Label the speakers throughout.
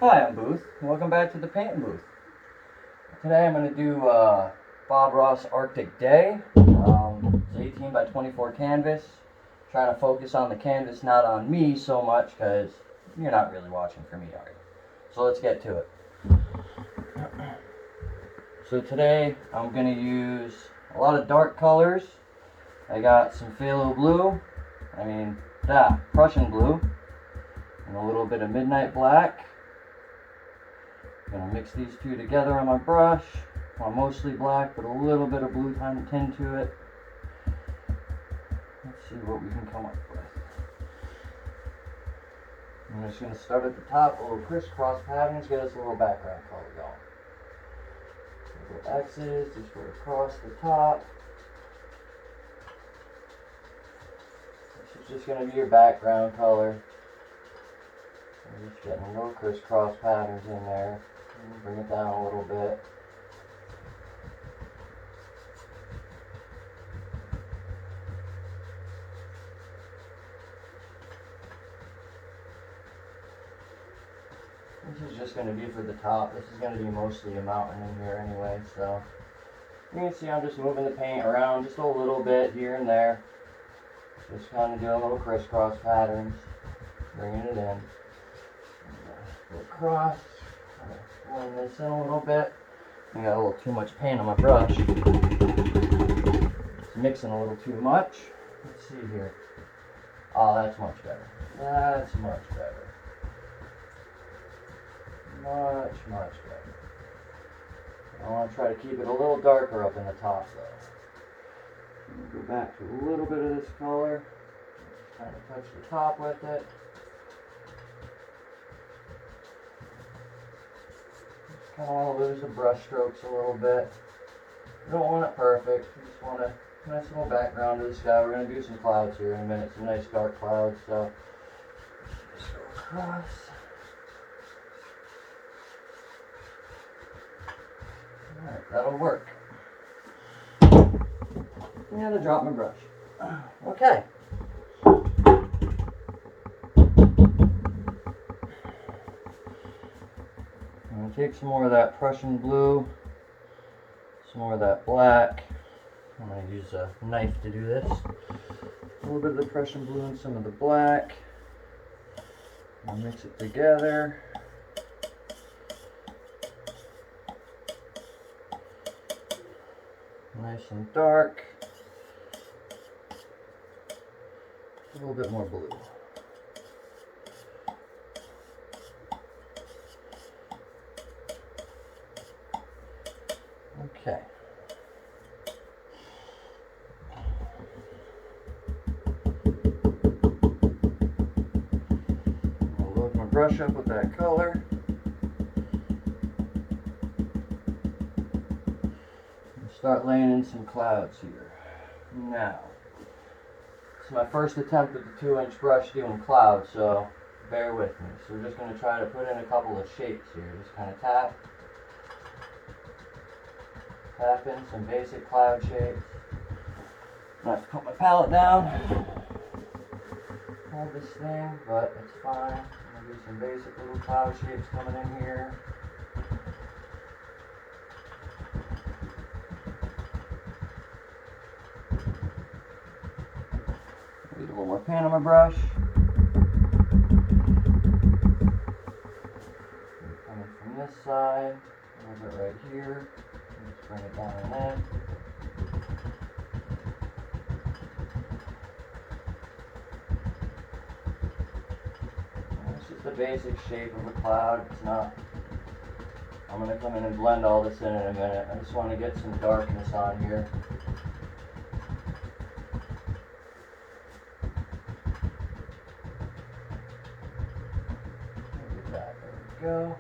Speaker 1: Hi, I'm Booth, and welcome back to the painting booth. Today I'm going to do Bob Ross Arctic Day. It's 18 by 24 canvas. Trying to focus on the canvas, not on me so much, because you're not really watching for me, are you? So let's get to it. So today I'm going to use a lot of dark colors. I got some phthalo blue, Prussian blue, and a little bit of midnight black. I'm going to mix these two together on my brush. Mostly black, but a little bit of blue tint to it. Let's see what we can come up with. I'm just going to start at the top, a little crisscross patterns, get us a little background color going. Little X's, just go across the top. This is just going to be your background color. I'm just getting a little crisscross patterns in there. Bring it down a little bit. This is just going to be for the top. This is going to be mostly a mountain in here anyway, so you can see I'm just moving the paint around just a little bit here and there. Just kind of doing little crisscross patterns, bringing it in. Go across, blend this in a little bit. I got a little too much paint on my brush. It's mixing a little too much. Let's see here. Oh, that's much better. That's much better. Much better. I want to try to keep it a little darker up in the top though. Go back to a little bit of this color. Just kind of touch the top with it. Just kind of want to lose the brush strokes a little bit. You don't want it perfect. You just want a nice little background to the sky. We're going to do some clouds here in a minute. Some nice dark clouds. So just go across. Alright, that'll work. And I dropped my brush. Okay. I'm going to take some more of that Prussian blue, some more of that black. I'm going to use a knife to do this. A little bit of the Prussian blue and some of the black. I'll mix it together. Nice and dark. A little bit more blue. Okay. I'll load my brush up with that color. Start laying in some clouds here. Now, it's my first attempt with the 2-inch brush doing clouds, so bear with me. So we're just going to try to put in a couple of shapes here. Just kind of tap in some basic cloud shapes. I have to put my palette down. Hold this thing, but it's fine. I'm going to do some basic little cloud shapes coming in here. Need a little more paint on my brush. Coming from this side, a little bit right here. Just bring it down and in. It's just the basic shape of a cloud. It's not. I'm going to come in and blend all this in a minute. I just want to get some darkness on here. There we go.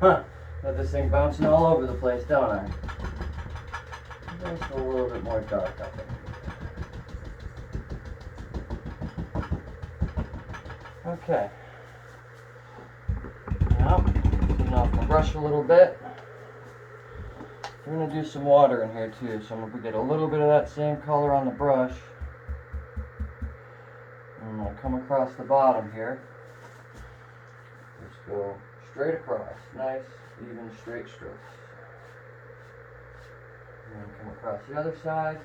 Speaker 1: Huh, got this thing bouncing all over the place, don't I? Just a little bit more dark up in here. Okay. Now, clean off my brush a little bit. We're going to do some water in here too, so I'm going to get a little bit of that same color on the brush. going to come across the bottom here. Just go straight across. Nice, even, straight strokes. And then come across the other side.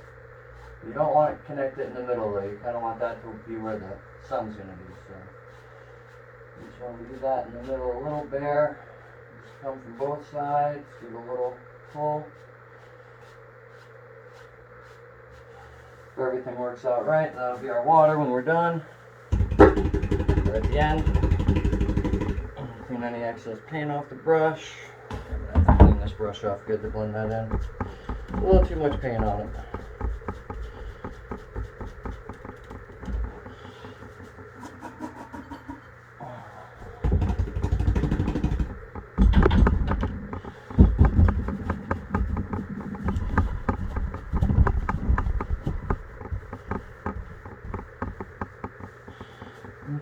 Speaker 1: You don't want to connect it in the middle though. You kind of want that to be where the sun's going to be. So you just want to do that in the middle a little bare. Just come from both sides. Give a little pull. If everything works out right, that'll be our water when we're done. We're at the end. Clean any excess paint off the brush. I'm gonna have to clean this brush off good to blend that in. A little too much paint on it.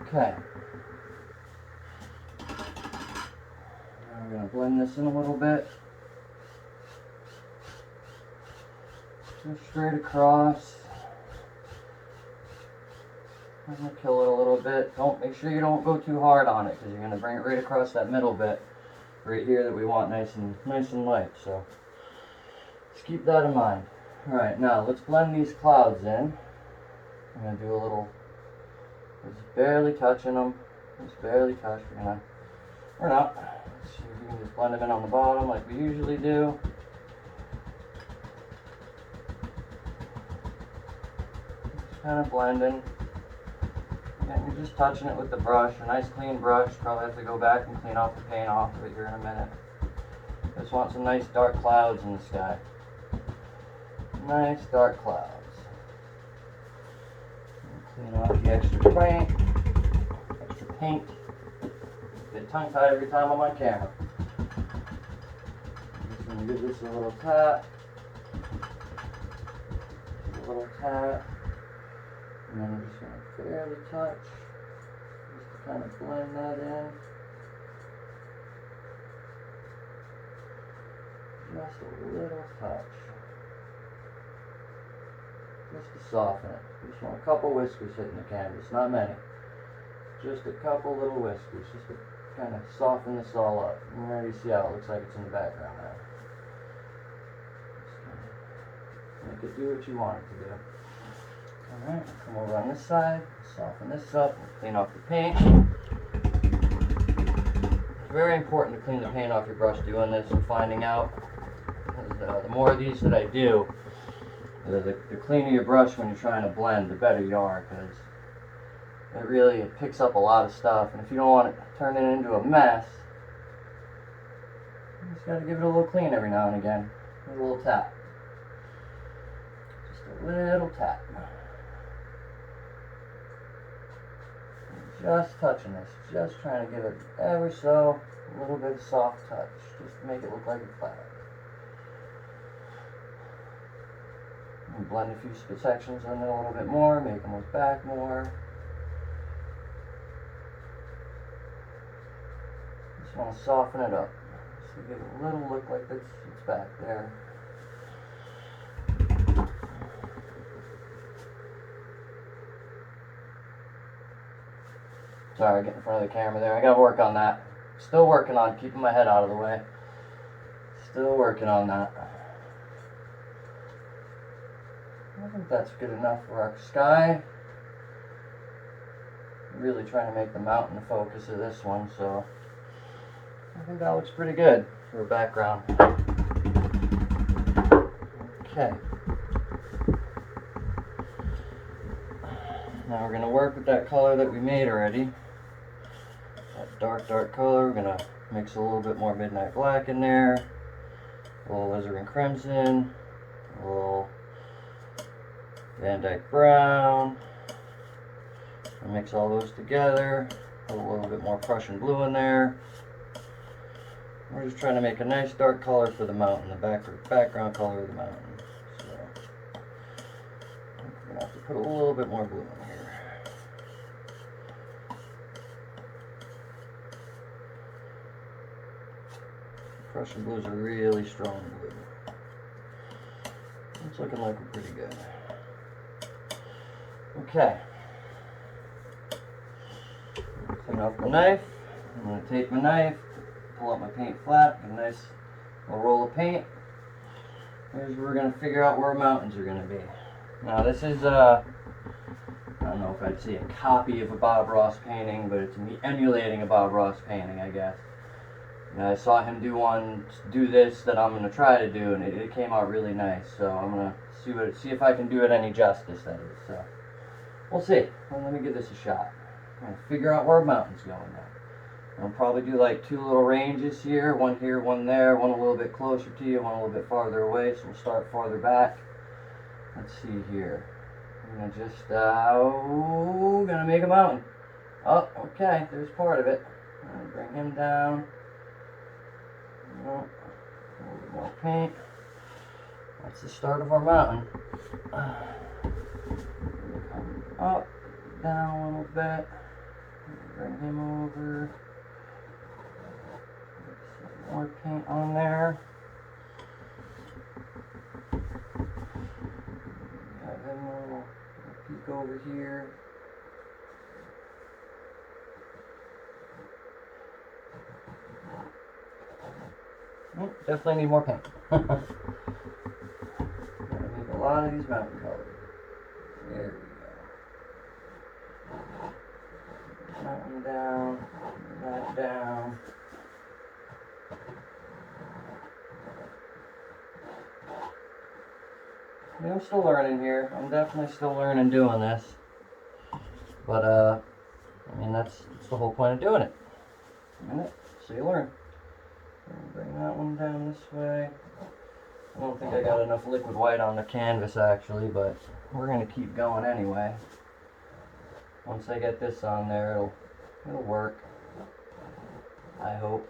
Speaker 1: Okay. Now we're going to blend this in a little bit. Just straight across. I'm going to kill it a little bit. Make sure you don't go too hard on it because you're going to bring it right across that middle bit right here that we want nice and light. So just keep that in mind. Alright, now let's blend these clouds in. I'm going to do a little, just barely touching them. Just barely touch. Or not. Let's see if we can just blend them in on the bottom like we usually do. Just kind of blending. And you're just touching it with the brush. A nice clean brush. Probably have to go back and clean off the paint off of it here in a minute. Just want some nice dark clouds in the sky. Nice dark clouds. Clean off the extra paint. Get tongue tied every time I'm on camera. I'm just going to give this a little tap. A little tap. And then I'm just going to fairly touch. Just to kind of blend that in. Just a little touch. Just to soften it. Just want a couple whiskers hitting the canvas, not many. Just a couple little whiskers, just to kind of soften this all up. You can already see how it looks like it's in the background now. Just make it do what you want it to do. Alright, come over on this side, soften this up, clean off the paint. It's very important to clean the paint off your brush doing this and finding out. The more of these that I do, the cleaner your brush when you're trying to blend, the better you are, because it picks up a lot of stuff, and if you don't want it turning into a mess, you just got to give it a little clean every now and again. A little tap. Just a little tap. Just touching this, just trying to give it ever so a little bit of soft touch, just to make it look like a cloud. And blend a few sections in there a little bit more, make them look back more. Just want to soften it up, just to give it a little look like it's back there. Sorry, getting in front of the camera there. I gotta work on that. Still working on keeping my head out of the way. Still working on that. I think that's good enough for our sky. I'm really trying to make the mountain the focus of this one, so I think that looks pretty good for a background. Okay. Now we're going to work with that color that we made already. That dark color. We're going to mix a little bit more midnight black in there. A little alizarin crimson. A little Van Dyke brown. And mix all those together. Put a little bit more Prussian blue in there. We're just trying to make a nice dark color for the mountain, the background color of the mountain. So we're going to have to put a little bit more blue in here. Prussian blues are really strong blue. It's looking like we're pretty good. Okay. Clean off the knife. I'm going to take my knife, pull out my paint flat, get a nice little roll of paint. Here's where we're going to figure out where our mountains are going to be. Now this is, I don't know if I'd say a copy of a Bob Ross painting, but it's me emulating a Bob Ross painting, I guess. And I saw him do this that I'm going to try to do, and it came out really nice. So I'm going to see if I can do it any justice, that is. So we'll see. Well, let me give this a shot. I'm going to figure out where our mountain's going now. I'll probably do like 2 little ranges here, one here, one there, one a little bit closer to you, one a little bit farther away, so we'll start farther back. Let's see here. I'm gonna just, gonna make a mountain. Oh, okay, there's part of it. I'm gonna bring him down. Oh, a little bit more paint. That's the start of our mountain. Come up, down a little bit. Bring him over. Some more paint on there. Got him a little peek over here. Oh, definitely need more paint. Gotta make a lot of these mountain colors. There we go. Mountain down, that down. Yeah, I'm still learning here. I'm definitely still learning doing this. But, I mean, that's the whole point of doing it. A minute, so you learn. Bring that one down this way. I don't think I got enough liquid white on the canvas, actually, but we're going to keep going anyway. Once I get this on there, it'll work. I hope.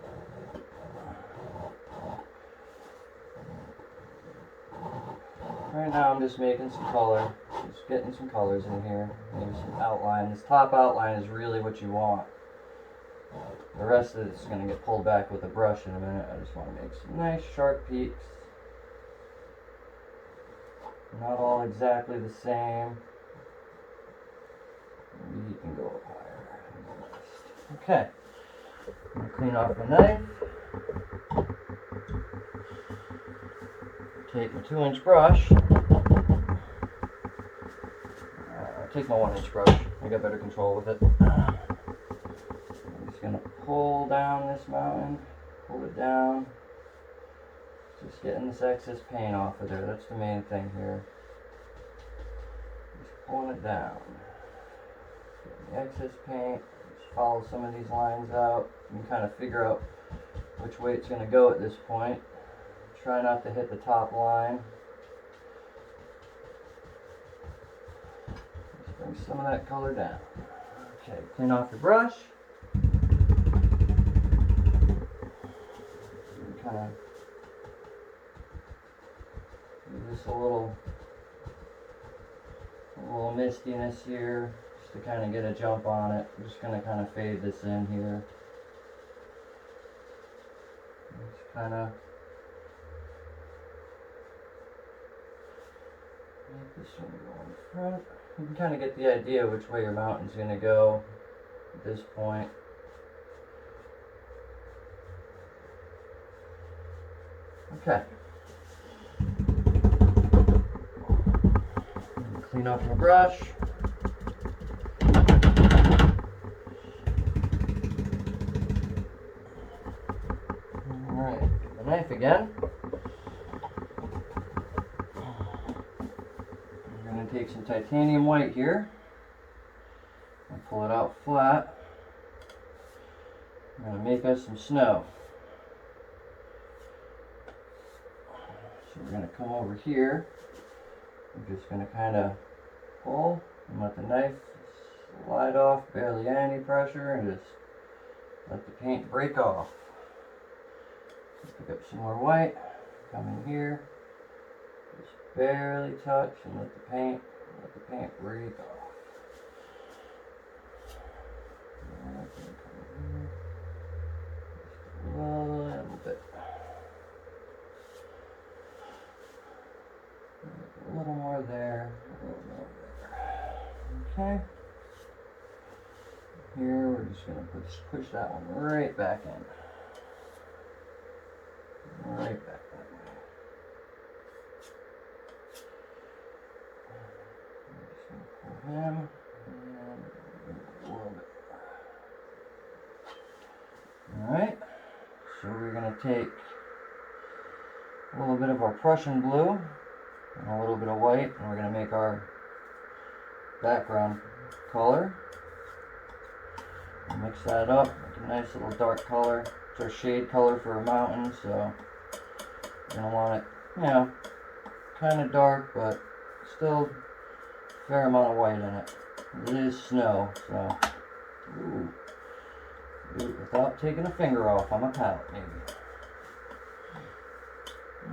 Speaker 1: Right now I'm just making some color, just getting some colors in here, maybe some outline. This top outline is really what you want. The rest of it's going to get pulled back with a brush in a minute. I just want to make some nice sharp peaks. Not all exactly the same. Maybe you can go up higher. Okay. I'm going to clean off my knife. Take my 2-inch brush. I'll take my 1-inch brush. I got better control with it. I'm just going to pull down this mountain. Pull it down. Just getting this excess paint off of there. That's the main thing here. Just pulling it down. Getting the excess paint. Just follow some of these lines out. You can kind of figure out which way it's going to go at this point. Try not to hit the top line. Just bring some of that color down. Okay, clean off your brush. Kind of give this a little mistiness here, just to kind of get a jump on it. I'm just going to kind of fade this in here. Just kind of make this one go in front. You can kind of get the idea which way your mountain's going to go at this point. Okay. Clean off my brush. Alright, get the knife again. I'm going to take some titanium white here and pull it out flat. I'm going to make us some snow. So we're going to come over here. I'm just going to kind of pull and let the knife slide off, barely any pressure, and just let the paint break off. Pick up some more white, come in here, just barely touch and let the paint break off. And come in here, just a little bit. A little more there, a little more there. Okay. here, we're just going to push that one right back in. Right back that way. I'm just going to pull him and a little bit. Alright, so we're going to take a little bit of our Prussian blue and a little bit of white, and we're going to make our background color. Mix that up, make a nice little dark color. It's our shade color for a mountain, so you're going to want it, you know, kind of dark, but still a fair amount of white in it. It is snow, so ooh, do it without taking a finger off on my palette, maybe.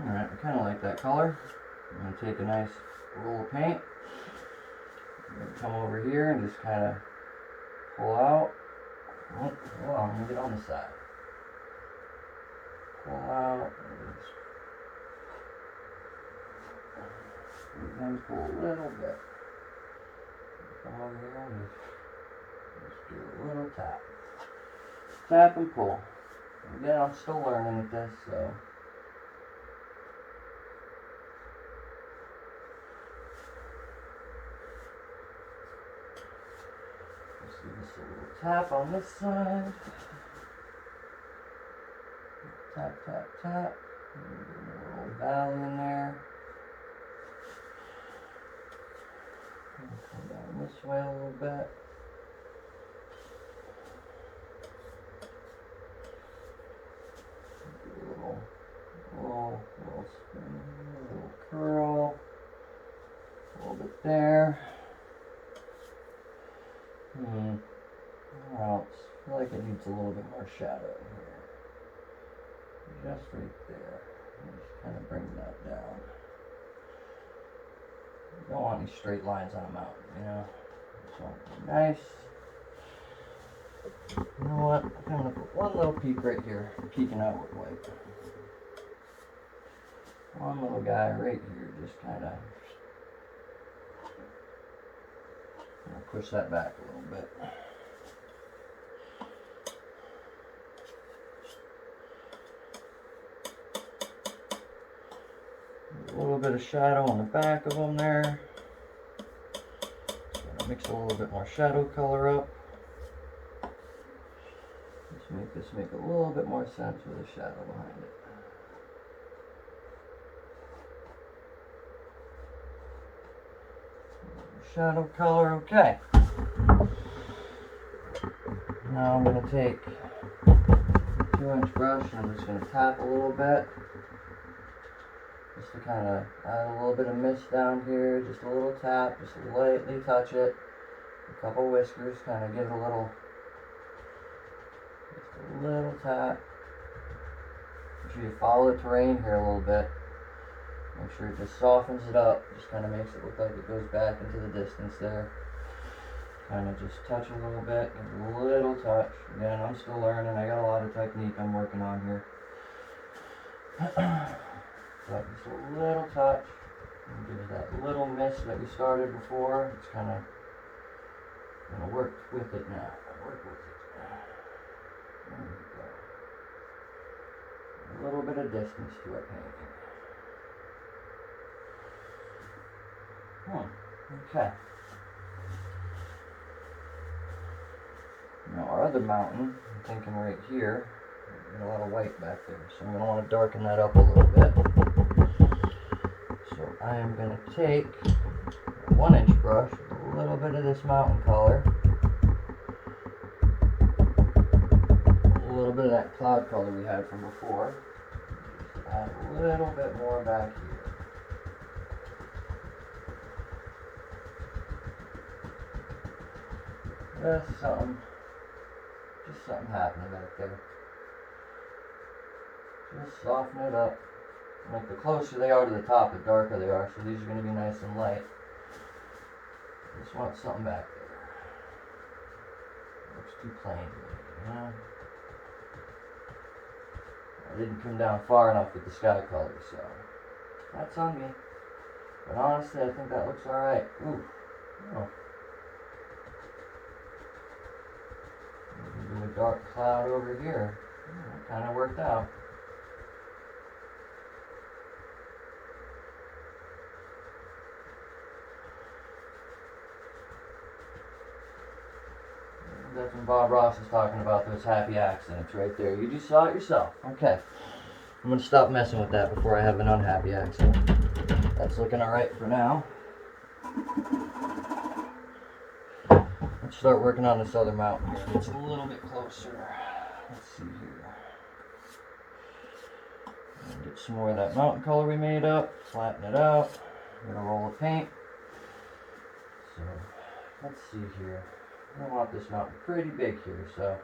Speaker 1: Alright, I kind of like that color. I'm going to take a nice roll of paint. I'm going to come over here and just kind of pull out. Oh, hold on, let me get on the side. Pull out. And then pull a little bit. Come over here and just do a little tap. Tap and pull. Again, I'm still learning with this, so. Just give us a little tap on this side. Tap, tap, tap. And get a little valley in there. And come down this way a little bit. Little spin, a little curl, a little bit there. What else? I feel like it needs a little bit more shadow here. Just right there. Just kind of bring that down. You don't want any straight lines on a mountain, you know? Just want it to be nice. You know what? I'm going to put one little peak right here, peeking out with white. One little guy right here, just kind of push that back a little bit. A little bit of shadow on the back of them there. Just gonna mix a little bit more shadow color up. Just make this make a little bit more sense with the shadow behind it. Shadow color, okay. Now I'm going to take a 2-inch brush and I'm just going to tap a little bit. Just to kind of add a little bit of mist down here, just a little tap, just lightly touch it. A couple whiskers, kind of give it a little, just a little tap. Make sure you follow the terrain here a little bit. Make sure it just softens it up, just kind of makes it look like it goes back into the distance there. Kind of just touch a little bit, give it a little touch. Again, I'm still learning, I got a lot of technique I'm working on here. So just a little touch, and give it that little mist that we started before. It's kind of going to work with it now. Work with it. There we go. A little bit of distance to our painting. Okay. Now our other mountain, I'm thinking right here, got a lot of white back there, so I'm going to want to darken that up a little bit. So I am going to take a 1-inch brush, a little bit of this mountain color, a little bit of that cloud color we had from before, just add a little bit more back here. Just something happening back there. Just soften it up. Like the closer they are to the top, the darker they are, so these are going to be nice and light. Just want something back there. Looks too plain to me, you know? I didn't come down far enough with the sky color, so that's on me. But honestly, I think that looks alright. Ooh. Oh. dark cloud over here. That kind of worked out. That's when Bob Ross is talking about those happy accidents right there. You just saw it yourself. Okay. I'm going to stop messing with that before I have an unhappy accident. That's looking alright for now. Let's start working on this other mountain here. It's a little bit closer. Let's see here. Get some more of that mountain color we made up. Flatten it out. Get a roll of paint. So, let's see here. I want this mountain pretty big here, so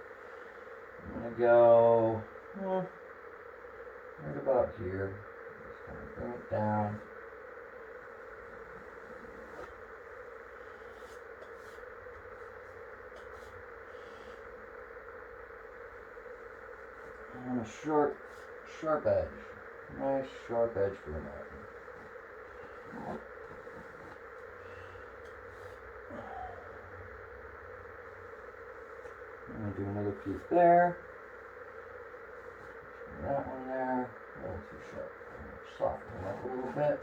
Speaker 1: I'm going to go right about here. Just kind of bring it down. And a sharp edge. Nice sharp edge for the mountain. I'm going to do another peak there. That one there. A little too sharp. Soften it up a little bit.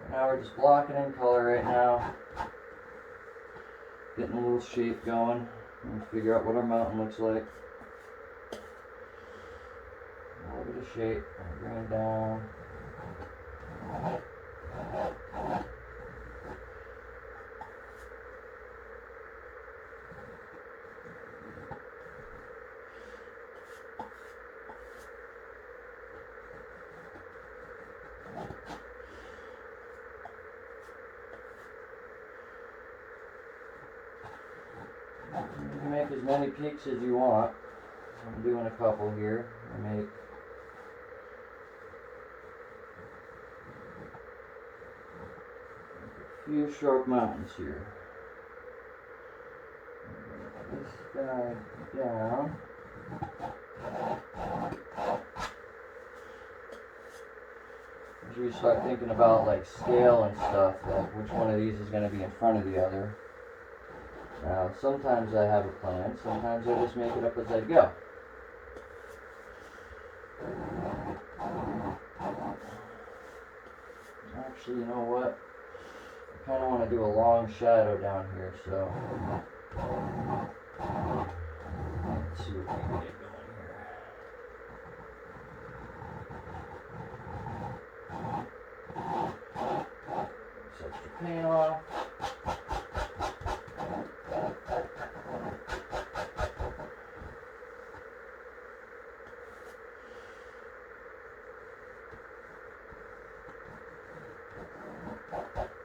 Speaker 1: And now we're just blocking in color right now. Getting a little shape going. And figure out what our mountain looks like. A little bit of shape. Bring it down. You can make as many peaks as you want. I'm doing a couple here. I make a few sharp mountains here. This guy down. As you start thinking about like scale and stuff, like which one of these is going to be in front of the other. Now, sometimes I have a plan, sometimes I just make it up as I go. Actually, you know what? I kind of want to do a long shadow down here, so let's see what we can get going here. Set your paint off.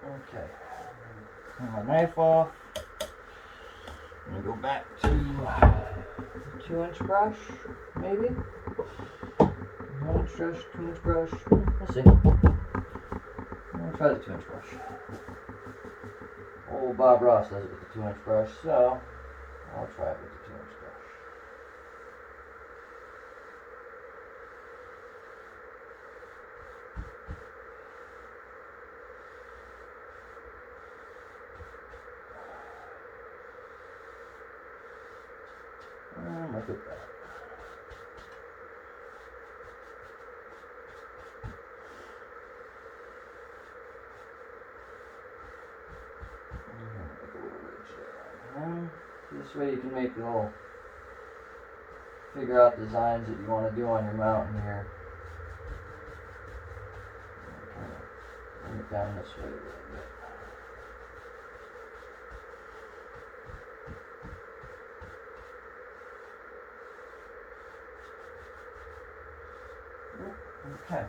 Speaker 1: Okay, turn my knife off. I'm gonna go back to 2-inch brush, maybe? 1-inch brush, 2-inch brush, we'll see. I'll try the 2-inch brush. Old Bob Ross does it with the 2-inch brush, so I'll try it with the 2-inch brush. Look at that. Make a little ridge there. This way you can make little, figure out designs that you want to do on your mountain here. Bring it down this way a little bit. Okay.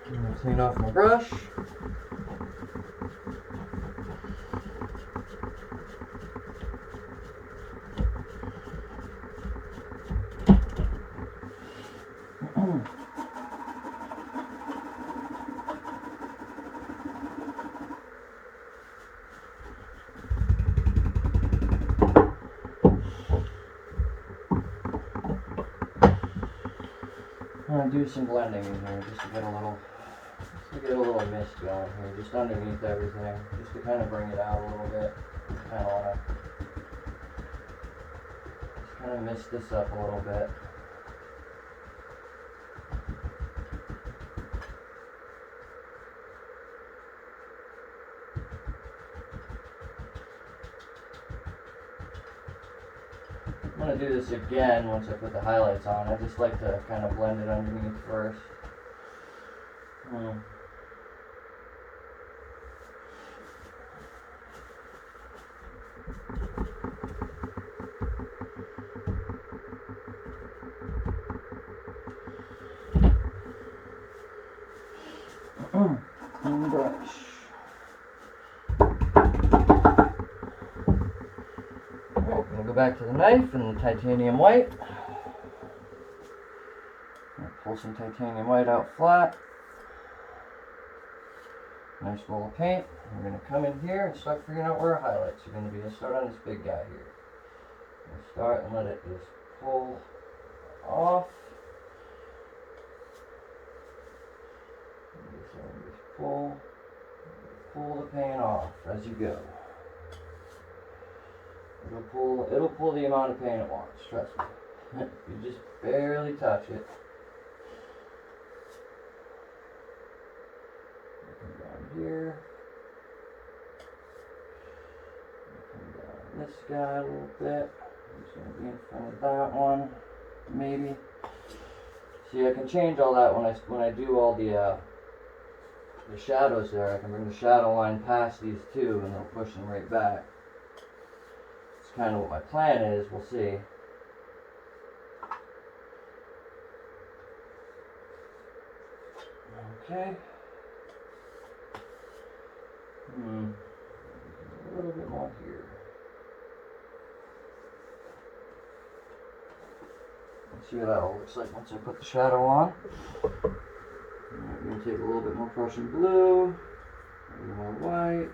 Speaker 1: I'm going to clean off my brush. I'm going to do some blending in here just to get a little mist going here, just underneath everything, just to kind of bring it out a little bit. Kind of want to kind of messed this up a little bit. I'm going to do this again once I put the highlights on. I just like to kind of blend it underneath first. And brush. Alright, I'm going to go back to the knife and the titanium white. Pull some titanium white out flat. Nice roll of paint. We're going to come in here and start figuring out where our highlights are going to be. Let's start on this big guy here. We'll start and let it just pull off. Just pull the paint off as you go. It'll pull the amount of paint it wants, trust me. You just barely touch it. Come down here. Come down this guy a little bit. It's going to be in front of that one, maybe. See, I can change all that when I do all the shadows there. I can bring the shadow line past these two and they'll push them right back. It's kind of what my plan is. We'll see. Okay. A little bit more here. Let's see what that all looks like once I put the shadow on. I'm going to take a little bit more Prussian blue, a little more white,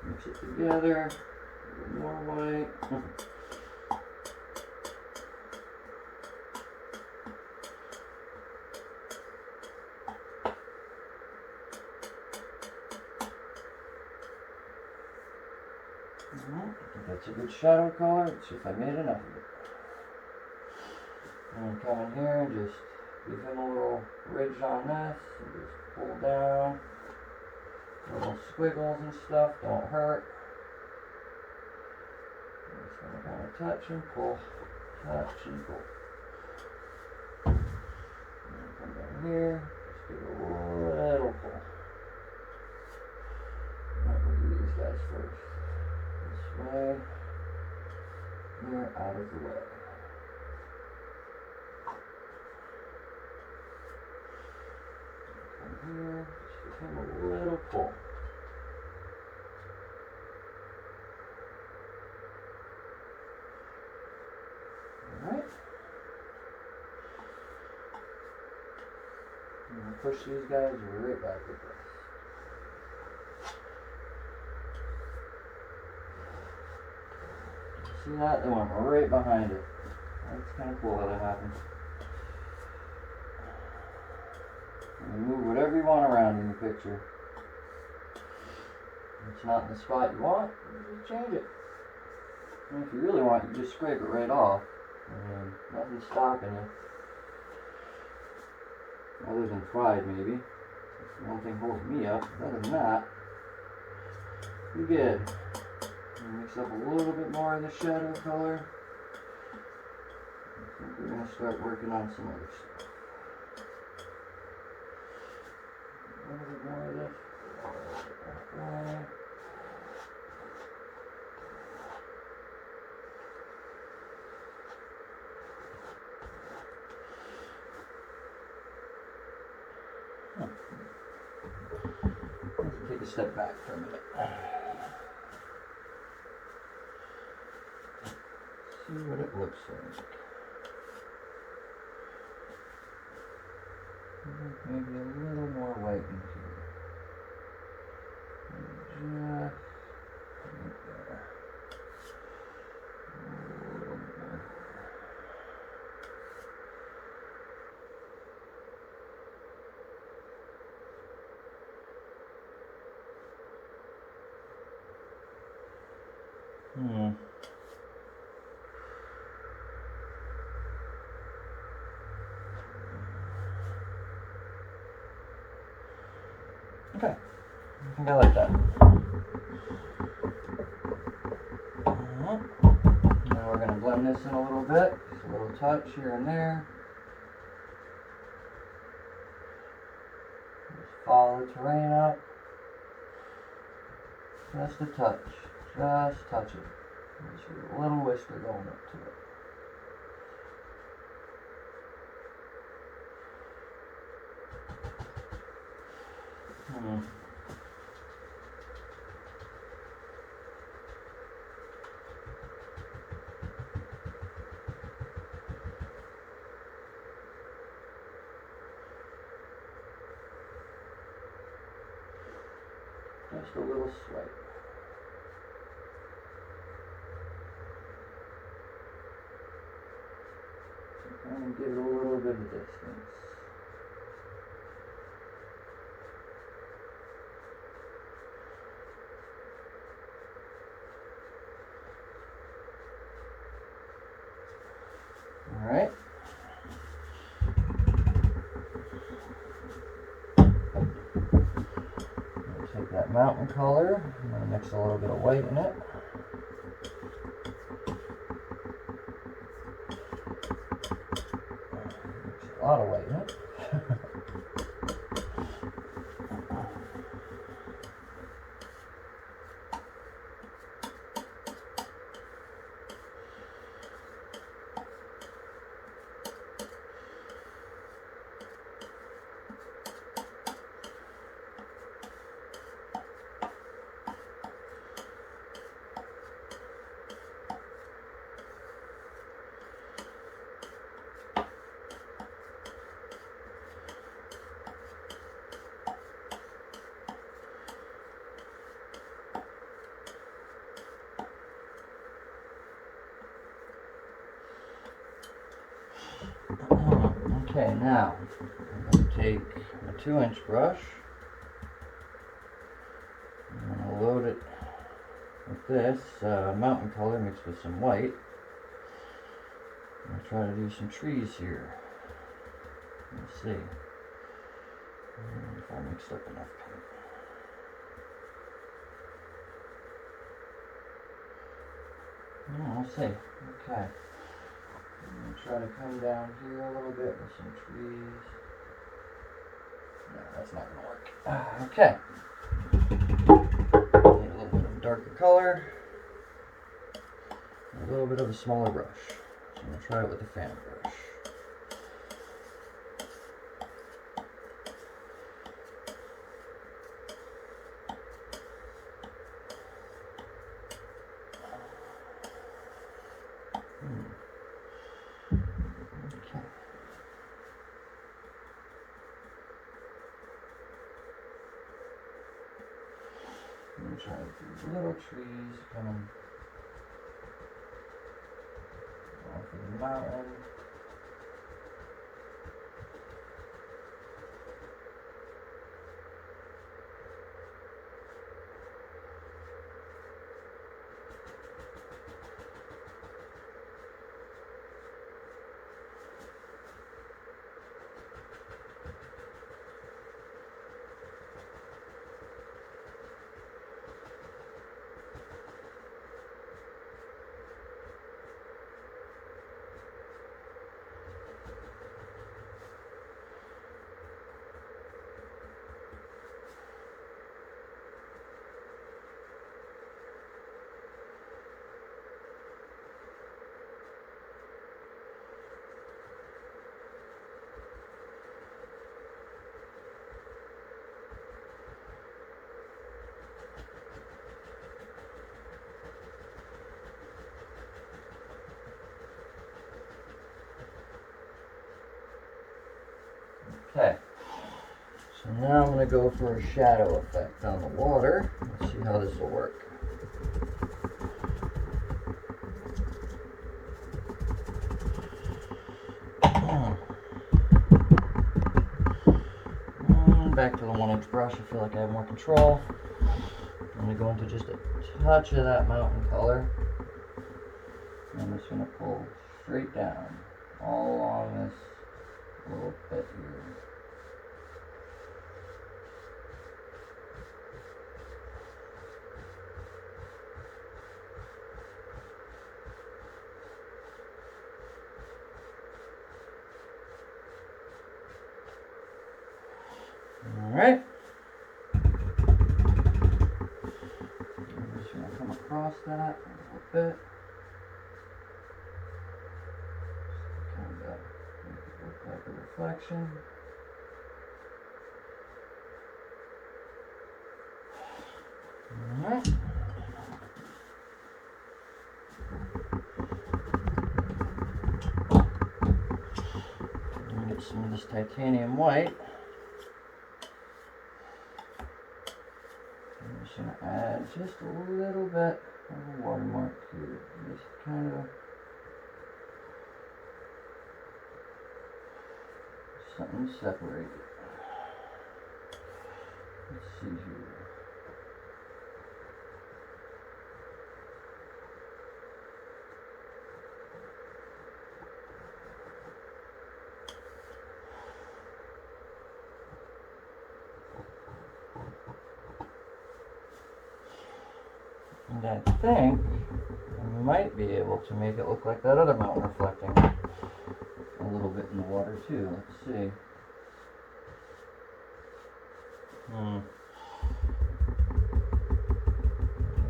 Speaker 1: mix it together, a little more white. That's a good shadow color. Let's see if I made enough of it. And come in here and just give him a little ridge on this and just pull down. Little squiggles and stuff don't hurt. I'm just going to kind of touch and pull, touch and pull. And come down here, just give it a little pull. Alright, we'll do these guys first. This way. They're out of the way. Come here, just give him a little pull. Alright. I'm going to push these guys right back with this. See that? They went right behind it. That's kind of cool how that happened. And move whatever you want around in the picture. If it's not in the spot you want, you just change it. And if you really want, you just scrape it right off. And nothing's stopping you. Other than pride, maybe. That's the one thing holds me up. Other than that, you're good. Mix up a little bit more of the shadow color. I think we're going to start working on some other stuff. A little bit more of this. That way. Let's take a step back for a minute. See what it looks like. Maybe a little more white in here. And just right there. A little bit more. Okay, I think I like that. Now we're going to blend this in a little bit. Just a little touch here and there. Just follow the terrain up. Just a touch. Just touch it. Just a little whisker going up to it. Just a little swipe. And give it a little bit of distance. Alright. Take that mountain color. I'm going to mix a little bit of white in it. Mix a lot of white in it. Okay, now I'm going to take a 2-inch brush. I'm going to load it with this mountain color mixed with some white. I'm going to try to do some trees here. Let's see if I mixed up enough paint. We'll see. Okay. I'm going to try to come down here a little bit with some trees. No, that's not going to work. Okay. Need a little bit of darker color. A little bit of a smaller brush. So I'm going to try it with the fan brush. Okay. I'm going to try these little trees coming off of the mountain. Okay, so now I'm going to go for a shadow effect on the water. Let's see how this will work. Back to the 1-inch brush, I feel like I have more control. I'm going to go into just a touch of that mountain color. I'm just going to pull straight down all along this little bit here. Alright. I'm just going to come across that a little bit. Kind of make it look like a reflection. Alright. Get some of this titanium white. I'm just going to add just a little bit of a watermark here. Just kind of something to separate it. Let's see here. And I think I might be able to make it look like that other mountain reflecting a little bit in the water too. Let's see.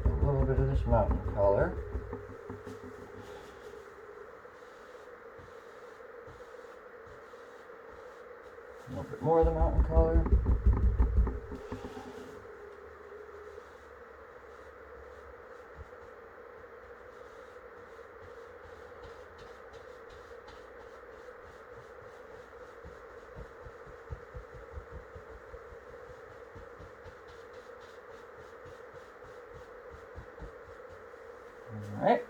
Speaker 1: Take a little bit of this mountain color. A little bit more of the mountain color. Alright.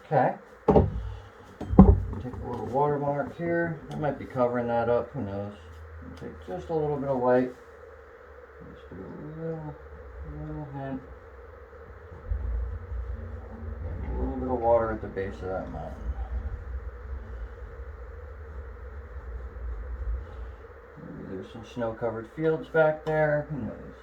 Speaker 1: Okay. Take a little watermark here. I might be covering that up, who knows. Take just a little bit of white. Just do a little hint. And a little bit of water at the base of that mountain. Maybe there's some snow-covered fields back there, who knows.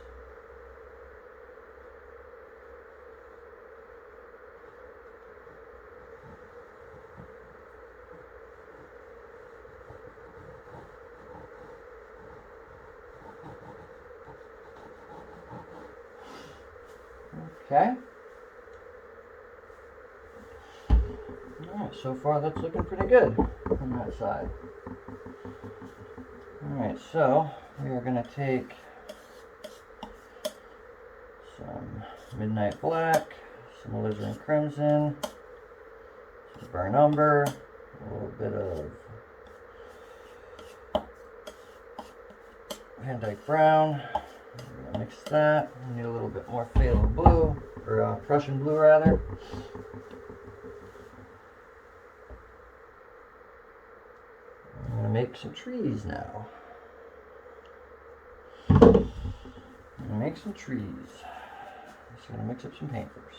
Speaker 1: Okay. Alright, so far that's looking pretty good on that side. Alright, so we are going to take some Midnight Black, some Alizarin Crimson, some Burnt Umber, a little bit of Van Dyke Brown. We're going to mix that. We need a little bit more Phthalo Blue, or Prussian Blue rather. I'm going to make some trees now. I'm going to make some trees. Just going to mix up some paint first.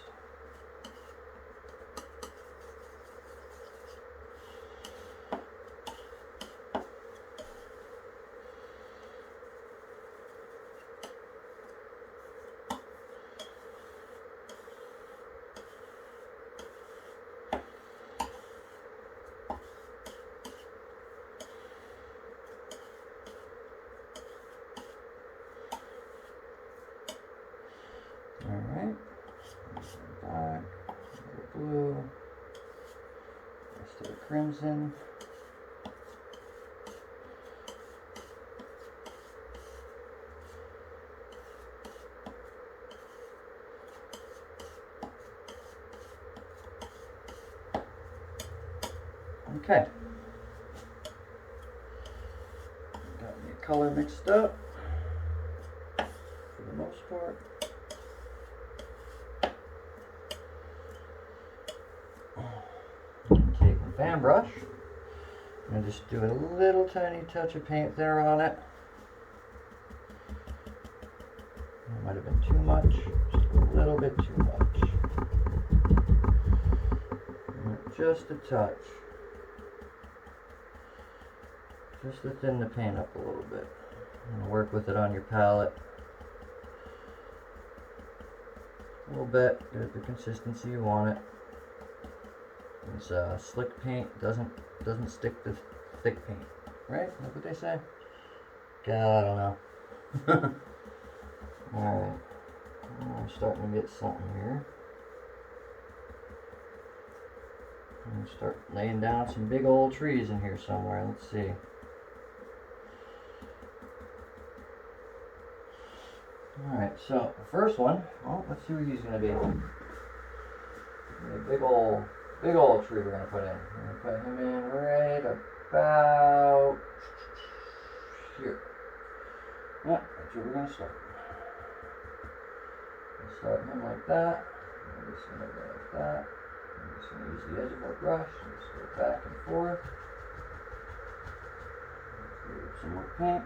Speaker 1: Alright, black, blue, rest of the crimson. Okay, got my color mixed up for the most part. Take my fan brush and just do a little tiny touch of paint thinner on it. It might have been too much, just a little bit too much. just a touch. Just to thin the paint up a little bit. And work with it on your palette. A little bit, get it the consistency you want it. It's slick paint doesn't stick to thick paint, right? That's what they say. God, I don't know. All right, I'm starting to get something here. I'm gonna start laying down some big old trees in here somewhere. Let's see. All right, so the first one. Well, let's see where he's gonna be. A big old tree we're gonna put in. We're gonna put him in right about here. Yeah, that's where we're gonna start. We'll start him like that. We're just gonna go like that. I'm just gonna use the edge of our brush and just go back and forth. Let's give it some more paint.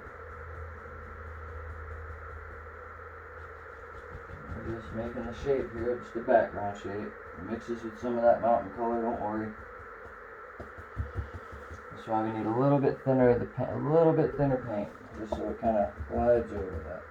Speaker 1: We're just making the shape here, just the background shape. It mixes with some of that mountain color, don't worry. That's why we need a little bit thinner paint, just so it kind of glides over that.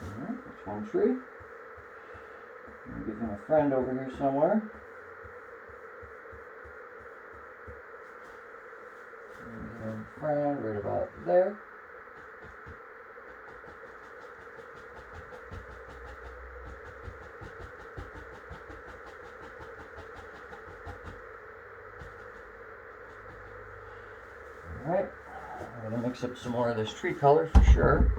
Speaker 1: Alright, that's one tree. Give him a friend over here somewhere. Give him a friend right about there. Alright, I'm going to mix up some more of this tree color for sure.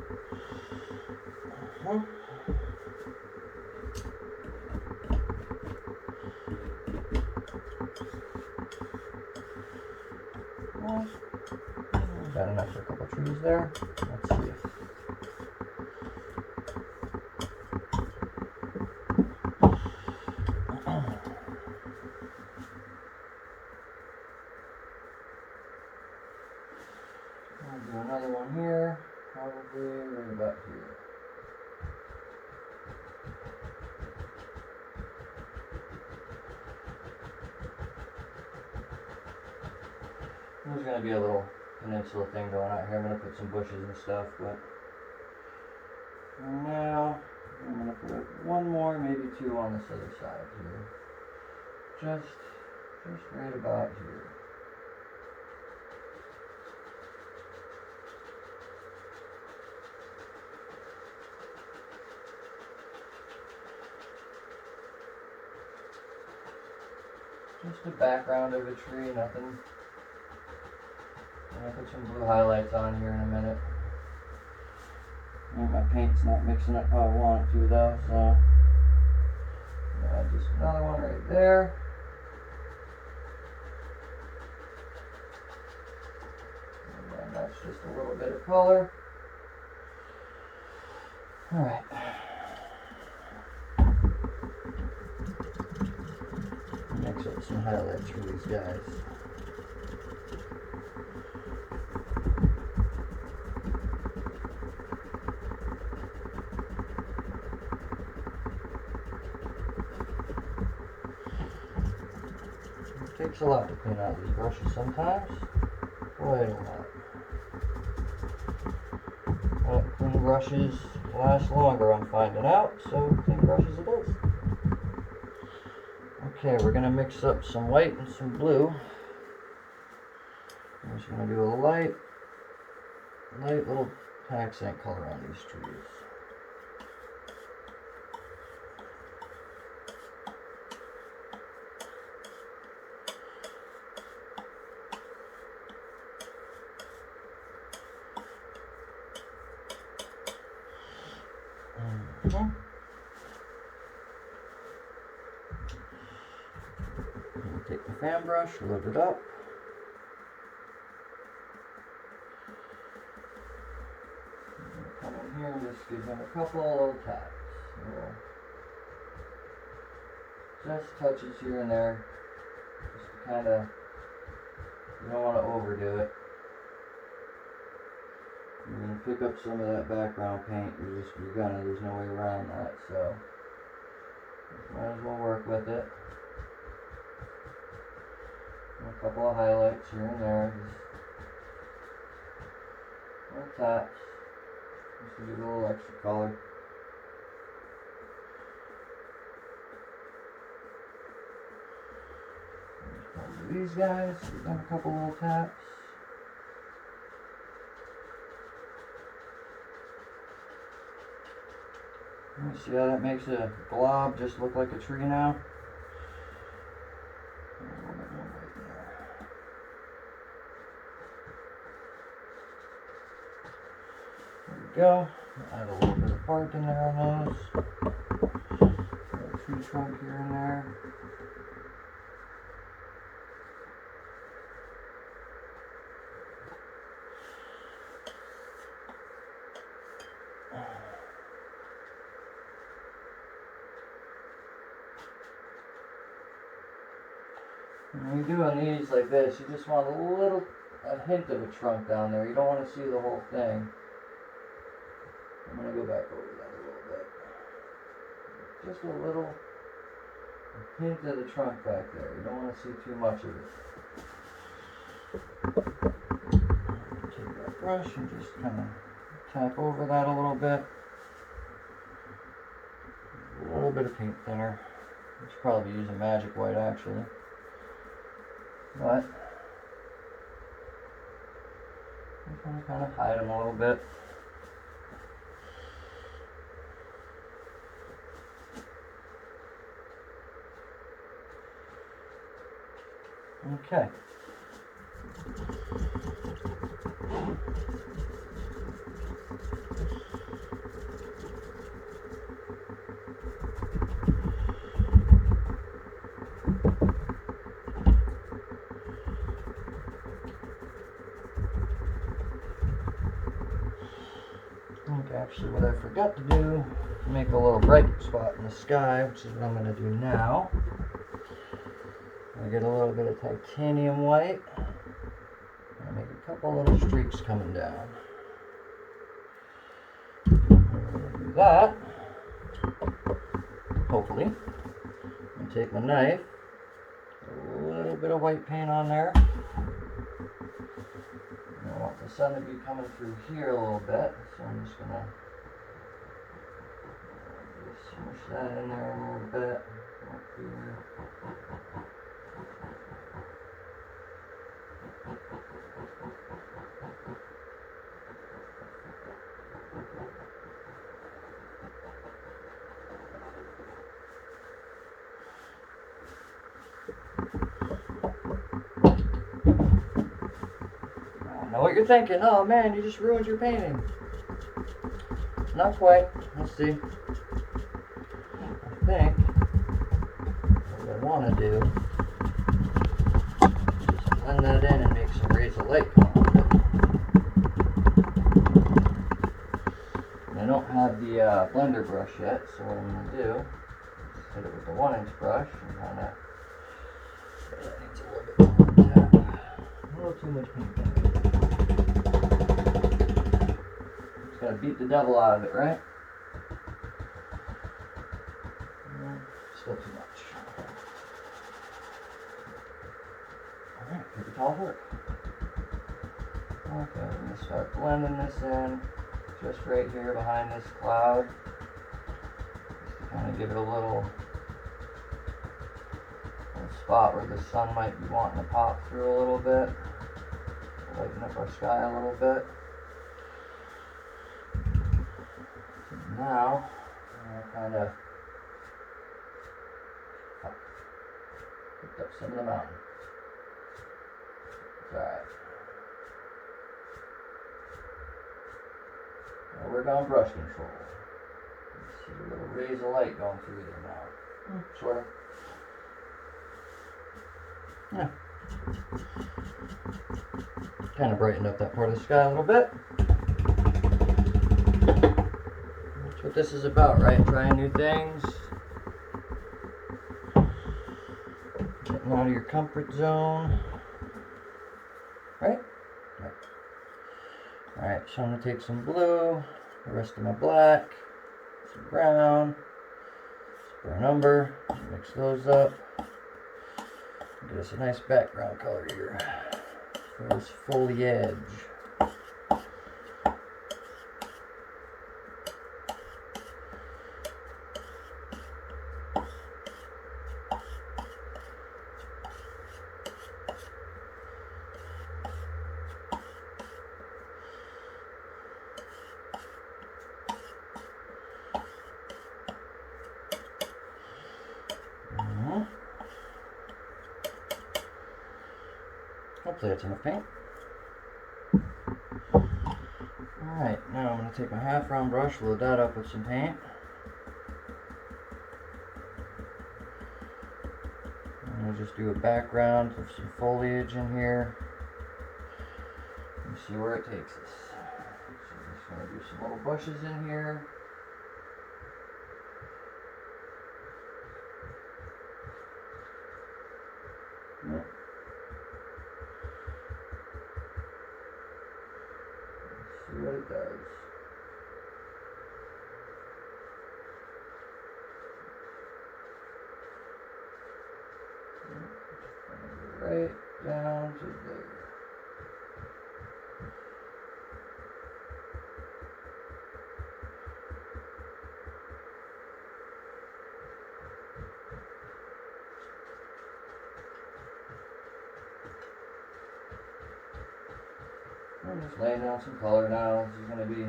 Speaker 1: Got enough for a couple trees there. Let's see. I'll do another one here, probably right about here. There's going to be a little peninsula thing going out here. I'm going to put some bushes and stuff, but for now I'm going to put one more, maybe two on this other side here. Just right about here. Just the background of a tree, nothing. I'll put some blue highlights on here in a minute. And my paint's not mixing up how I want it to though, so just another one right there. And then that's just a little bit of color. Alright. Mix up some highlights for these guys. It takes a lot to clean out these brushes sometimes. Quite a lot. But clean brushes last longer, I'm finding out, so clean brushes it is. Okay, we're going to mix up some white and some blue. I'm just going to do a light little accent color on these trees. Take the fan brush, load it up. Come in here and just give him a couple little taps. Just touches here and there. Just to kind of, you don't want to overdo it. You're going to pick up some of that background paint. There's no way around that, so might as well work with it. And a couple of highlights here and there. Just little taps. Just to give it a little extra color. These guys, we've done a couple little taps. You see how that makes a glob just look like a tree now? A little bit more right there. There we go. Add a little bit of bark in there on those. A tree trunk here and there. When you're doing these like this, you just want a hint of a trunk down there. You don't want to see the whole thing. I'm going to go back over that a little bit. Just a hint of the trunk back there. You don't want to see too much of it. Take that brush and just kind of tap over that a little bit. A little bit of paint thinner. You should probably use a magic white actually. But I'm going to kind of hide them a little bit. Okay. Actually, what I forgot to do, make a little bright spot in the sky, which is what I'm going to do now. I get a little bit of titanium white, and make a couple little streaks coming down. I'm going to do that, hopefully, and take my knife, a little bit of white paint on there. I want the sun to be coming through here a little bit, so I'm just going to smush that in there a little bit. Up here. I know what you're thinking. Oh man, you just ruined your painting. Not quite. Let's see. I think what I want to do is blend that in and make some rays of light come off it. And I don't have the blender brush yet, so what I'm going to do is hit it with the 1-inch brush and kind of. That needs a little bit more tap. A little too much paint there. Just gotta beat the devil out of it, right? Still too much. Alright, paper towels work. Okay, we're gonna start blending this in just right here behind this cloud. Just to kind of give it a little spot where the sun might be wanting to pop through a little bit. Lighten up our sky a little bit. Now, I'm going to kind of pick up some of the mountain. It's alright. Now we're going brush control. You see a little rays of light going through there now. Sort of. Yeah. Kind of brightened up that part of the sky a little bit. That's what this is about, right? Trying new things. getting out of your comfort zone. Right? Right. Alright, so I'm going to take some blue, the rest of my black, some brown, some brown umber, mix those up. Get us a nice background color here for this foliage. Hopefully that's enough paint. Alright, now I'm going to take my half round brush, load that up with some paint. I'm going to just do a background of some foliage in here. And see where it takes us. So I'm just going to do some little bushes in here. Yep. See what it does. Right down to there. I'm just laying down some color now. This is going to be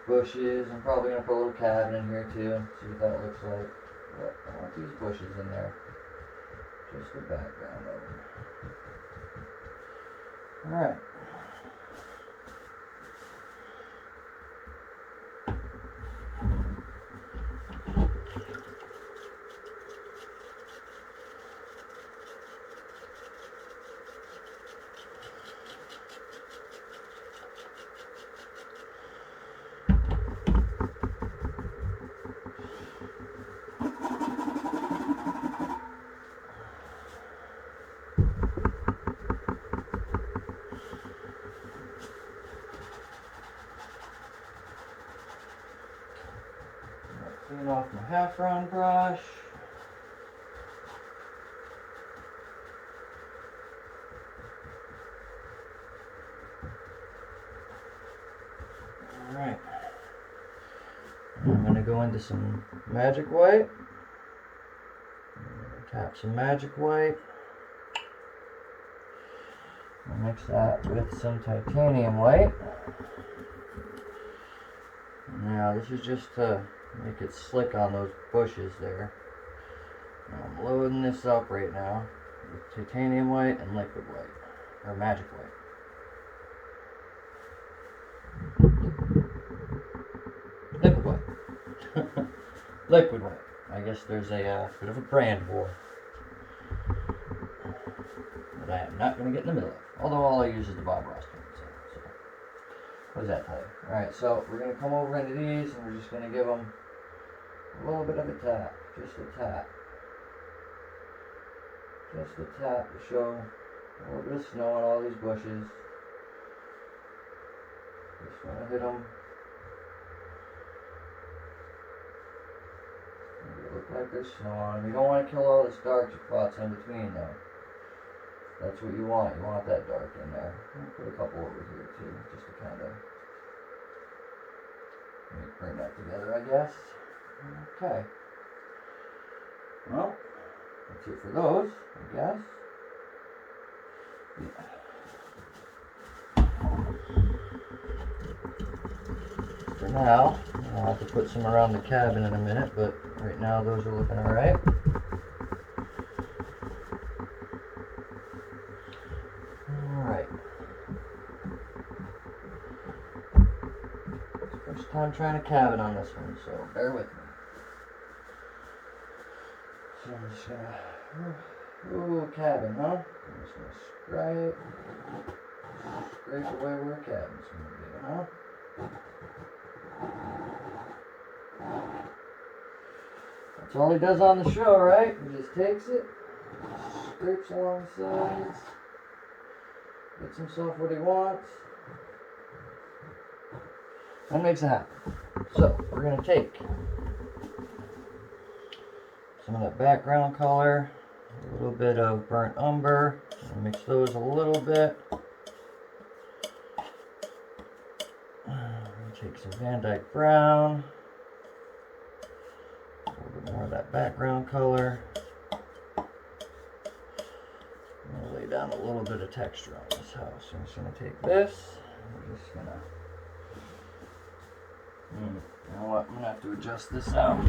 Speaker 1: bushes. I'm probably going to put a little cabin in here too. See what that looks like. But I want these bushes in there. Just the background of them. Alright. Clean off my half round brush. Alright. I'm going to go into some magic white. Tap some magic white. I'll mix that with some titanium white. Now this is just to make it slick on those bushes there. Now I'm loading this up right now with titanium white and liquid white, or magic white. Liquid white. Liquid white. I guess there's a bit of a brand war that I am not going to get in the middle of. Although all I use is the Bob Ross paint. So what does that tell you? Alright, so we're going to come over into these and we're just going to give them a little bit of a tap. Just a tap. Just a tap to show a little bit of snow on all these bushes. Just want to hit them. They look like there's snow on them. You don't want to kill all the dark spots in between though. That's what you want. You want that dark in there. I'll put a couple over here too, just to kind of bring that together, I guess. Okay. Well, that's it for those, I guess. Yeah. For now, I'll have to put some around the cabin in a minute, but right now those are looking alright. Alright. First time trying a cabin on this one, so bear with me. So I'm just gonna, ooh, cabin, huh? I'm just gonna scrape away where a cabin's gonna be, huh? That's all he does on the show, right? He just takes it, Scrapes along the sides. Gets himself what he wants. And makes it happen. So, we're going to take some of that background color, a little bit of burnt umber, and mix those a little bit. Take some Van Dyke brown, a little bit more of that background color. I'm going to lay down a little bit of texture on this house. So I'm just going to take this, and we're just going to, you know what, I'm going to have to adjust this out.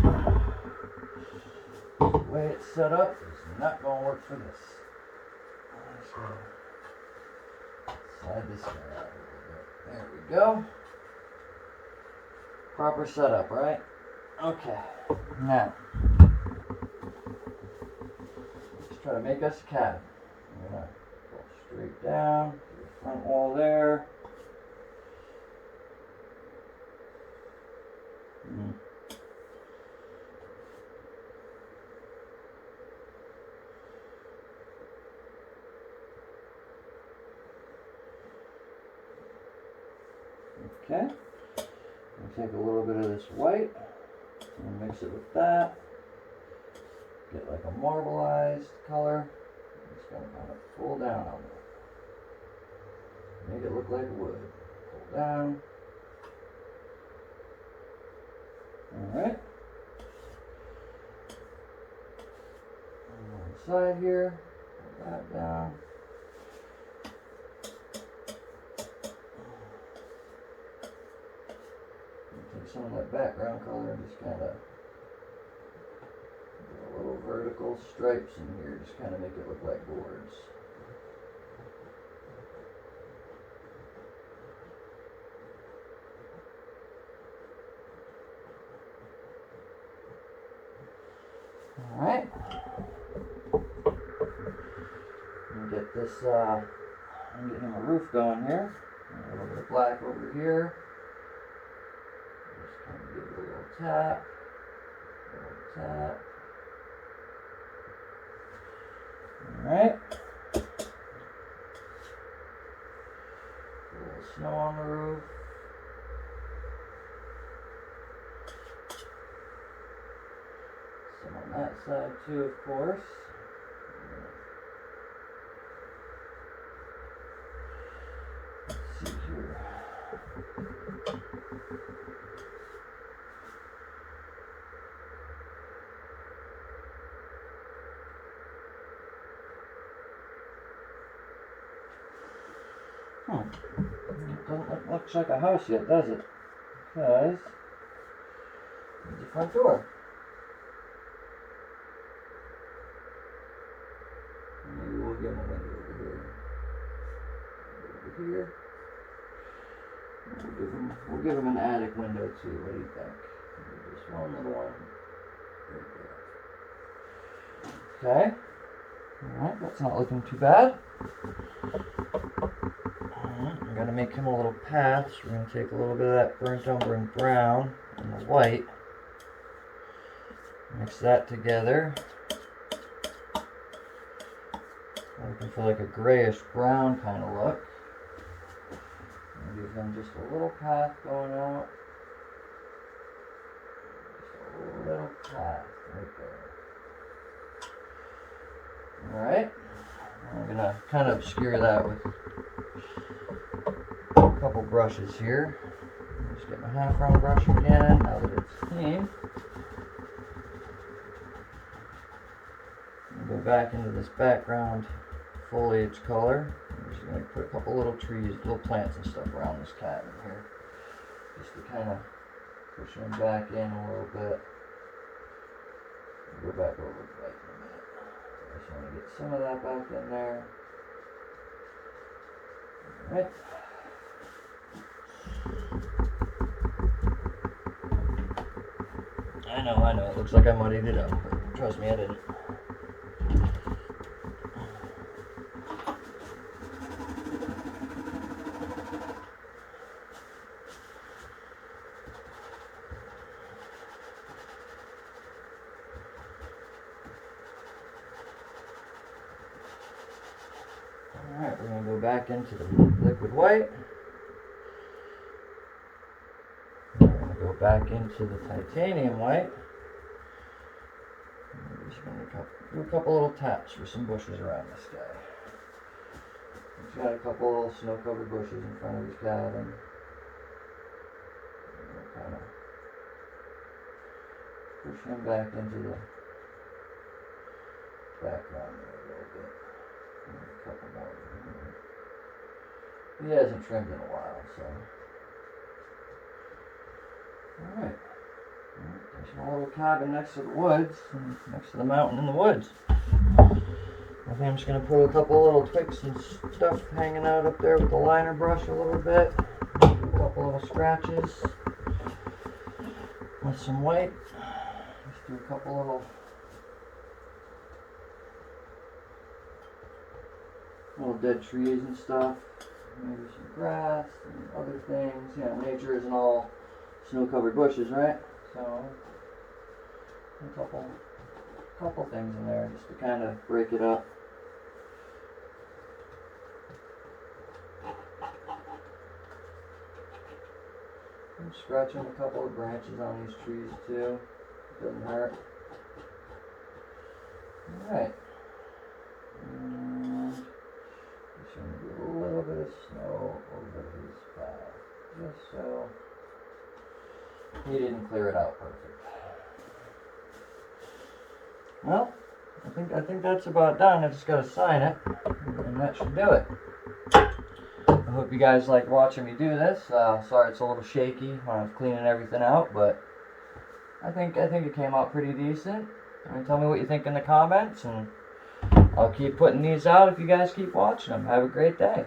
Speaker 1: The way it's set up is not going to work for this. I'm just going to slide this guy out a little bit. There we go. Proper setup, right? Okay. Now, let's try to make us a cabin. I'm gonna go straight down to the front wall there. Okay. Take a little bit of this white and mix it with that. Get like a marbleized color. It's going to kind of pull down on it. Make it look like wood. Pull down. Alright. On one side here. Pull that down. Some of that background color and just kind of a little vertical stripes in here, just kind of make it look like boards. Alright. Get this, I'm getting him a roof going here. A little bit of black over here. Give it a little tap, Alright. A little snow on the roof. Some on that side too, of course. Let's see here. Doesn't look much like a house yet, does it? Because there's the front door. Maybe we'll give him a window over here. Over here. We'll give him an attic window too. What do you think? Just one little one. There we go. Okay. Alright, that's not looking too bad. I'm going to make him a little path, so we're going to take a little bit of that burnt umber and brown and the white, mix that together. I'm looking for like a grayish brown kind of look. And give him just a little path going out. Just a little path right there. Alright, I'm going to kind of obscure that with a couple brushes here. Just get my half round brush again now that it's clean. And go back into this background foliage color. I'm just going to put a couple little trees, little plants and stuff around this cabin here. Just to kind of push them back in a little bit. Go back over the light in a minute. I just want to get some of that back in there. Alright. I know, it looks like I muddied it up, but trust me, I didn't. Alright, we're going to go back into the liquid white. We're going to go back into the titanium white. We're just going to do a couple little taps for some bushes around this guy. He's got a couple little snow-covered bushes in front of his cabin. Kind of push him back into the background there a little bit. And a couple more. He hasn't trimmed in a while, so. Alright. There's my little cabin next to the woods, next to the mountain in the woods. I think I'm just going to put a couple little twigs and stuff hanging out up there with the liner brush a little bit. Do a couple little scratches with some white. Just do a couple little dead trees and stuff. Maybe some grass and other things. You know, nature isn't all snow-covered bushes, right? So, a couple things in there just to kind of break it up. I'm scratching a couple of branches on these trees too. Doesn't hurt. Alright. And just gonna do a little bit of snow over his path. Just so he didn't clear it out perfect. Well, I think that's about done. I just gotta sign it, and that should do it. I hope you guys like watching me do this. Sorry it's a little shaky when I was cleaning everything out, but I think it came out pretty decent. I mean, tell me what you think in the comments, and I'll keep putting these out if you guys keep watching them. Have a great day.